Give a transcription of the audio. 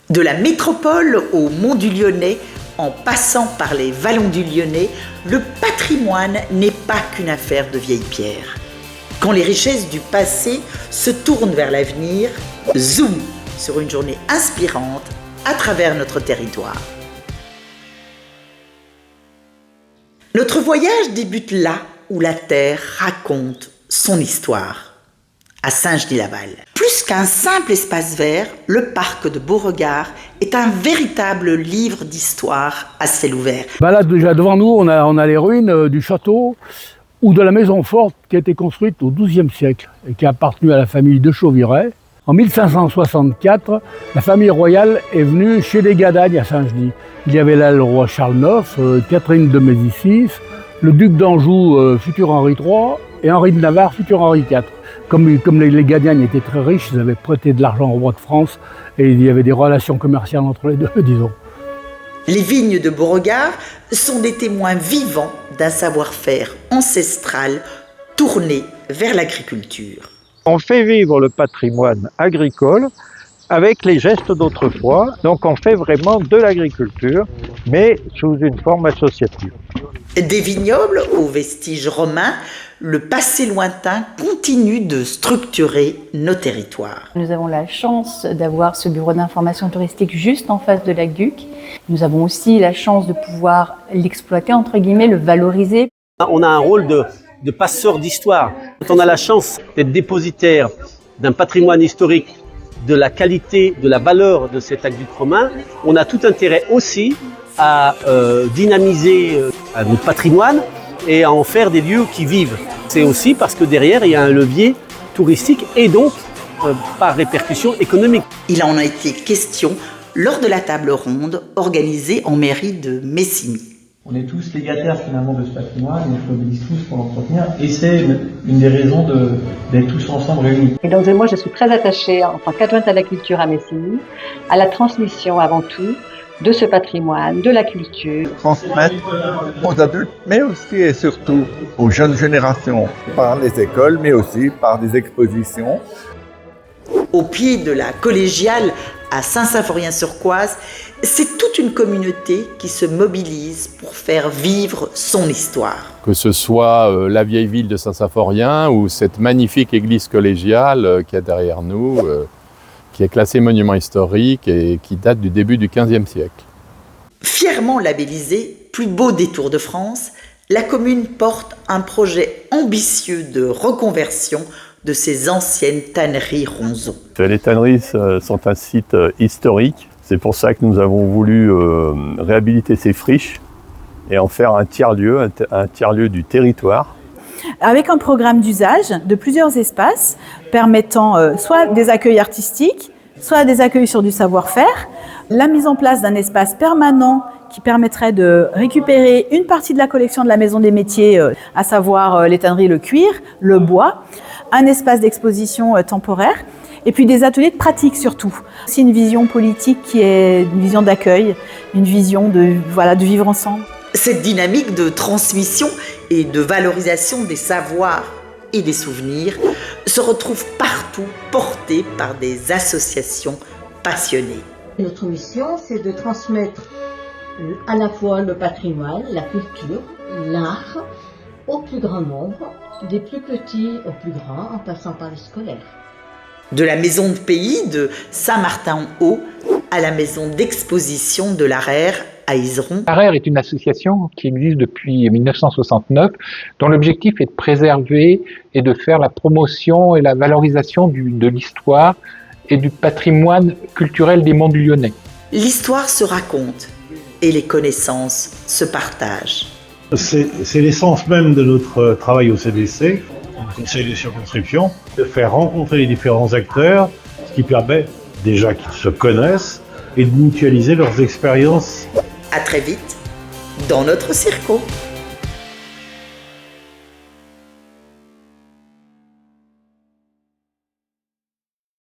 De la métropole au Mont du Lyonnais, en passant par les vallons du Lyonnais, le patrimoine n'est pas qu'une affaire de vieilles pierres. Quand les richesses du passé se tournent vers l'avenir, zoom sur une journée inspirante à travers notre territoire. Notre voyage débute là où la terre raconte son histoire, à Saint-Genis-Laval. Plus qu'un simple espace vert, le parc de Beauregard est un véritable livre d'histoire à ciel ouvert. Là, déjà devant nous, on a les ruines du château ou de la maison forte qui a été construite au XIIe siècle et qui a appartenu à la famille de Chauvirey. En 1564, la famille royale est venue chez les Gadagne à Saint-Genis. Il y avait là le roi Charles IX, Catherine de Médicis, le duc d'Anjou, futur Henri III, et Henri de Navarre, futur Henri IV. Comme les Gadagne étaient très riches, ils avaient prêté de l'argent au roi de France et il y avait des relations commerciales entre les deux, disons. Les vignes de Beauregard sont des témoins vivants d'un savoir-faire ancestral tourné vers l'agriculture. On fait vivre le patrimoine agricole avec les gestes d'autrefois, donc on fait vraiment de l'agriculture, mais sous une forme associative. Des vignobles aux vestiges romains, le passé lointain continue de structurer nos territoires. Nous avons la chance d'avoir ce bureau d'information touristique juste en face de l'Aqueduc. Nous avons aussi la chance de pouvoir l'exploiter, entre guillemets, le valoriser. On a un rôle de passeur d'histoire. Quand on a la chance d'être dépositaire d'un patrimoine historique, de la qualité, de la valeur de cet aqueduc romain, on a tout intérêt aussi à dynamiser notre patrimoine et à en faire des lieux qui vivent. C'est aussi parce que derrière, il y a un levier touristique et donc, par répercussion économique. Il en a été question lors de la table ronde organisée en mairie de Messigny. On est tous légataires finalement de ce patrimoine, on se mobilise tous pour l'entretenir et c'est une des raisons d'être tous ensemble réunis. Et donc moi je suis très attachée en tant qu'adjointe à la culture à Messigny, à la transmission avant tout de ce patrimoine, de la culture. Transmettre aux adultes, mais aussi et surtout aux jeunes générations, par les écoles, mais aussi par des expositions. Au pied de la collégiale à Saint-Symphorien-sur-Coise, c'est toute une communauté qui se mobilise pour faire vivre son histoire. Que ce soit la vieille ville de Saint-Symphorien ou cette magnifique église collégiale qui est derrière nous, qui est classée monument historique et qui date du début du XVe siècle. Fièrement labellisée plus beau des Tours de France, la commune porte un projet ambitieux de reconversion de ces anciennes tanneries Ronzon. Les tanneries sont un site historique. C'est pour ça que nous avons voulu réhabiliter ces friches et en faire un tiers-lieu du territoire. Avec un programme d'usage de plusieurs espaces permettant soit des accueils artistiques, soit des accueils sur du savoir-faire, la mise en place d'un espace permanent qui permettrait de récupérer une partie de la collection de la Maison des Métiers, à savoir les tanneries, le cuir, le bois, un espace d'exposition temporaire, et puis des ateliers de pratique surtout. C'est une vision politique qui est une vision d'accueil, une vision de vivre ensemble. Cette dynamique de transmission et de valorisation des savoirs et des souvenirs se retrouve partout, portée par des associations passionnées. Notre mission, c'est de transmettre à la fois le patrimoine, la culture, l'art, au plus grand nombre, des plus petits aux plus grands, en passant par les scolaires. De la maison de pays de Saint-Martin-en-Haut à la maison d'exposition de l'Araire à Izeron. L'Araire est une association qui existe depuis 1969, dont l'objectif est de préserver et de faire la promotion et la valorisation de l'histoire et du patrimoine culturel des Monts du Lyonnais. L'histoire se raconte et les connaissances se partagent. C'est l'essence même de notre travail au CDC, au Conseil de circonscription, de faire rencontrer les différents acteurs, ce qui permet déjà qu'ils se connaissent et de mutualiser leurs expériences. À très vite dans notre circo.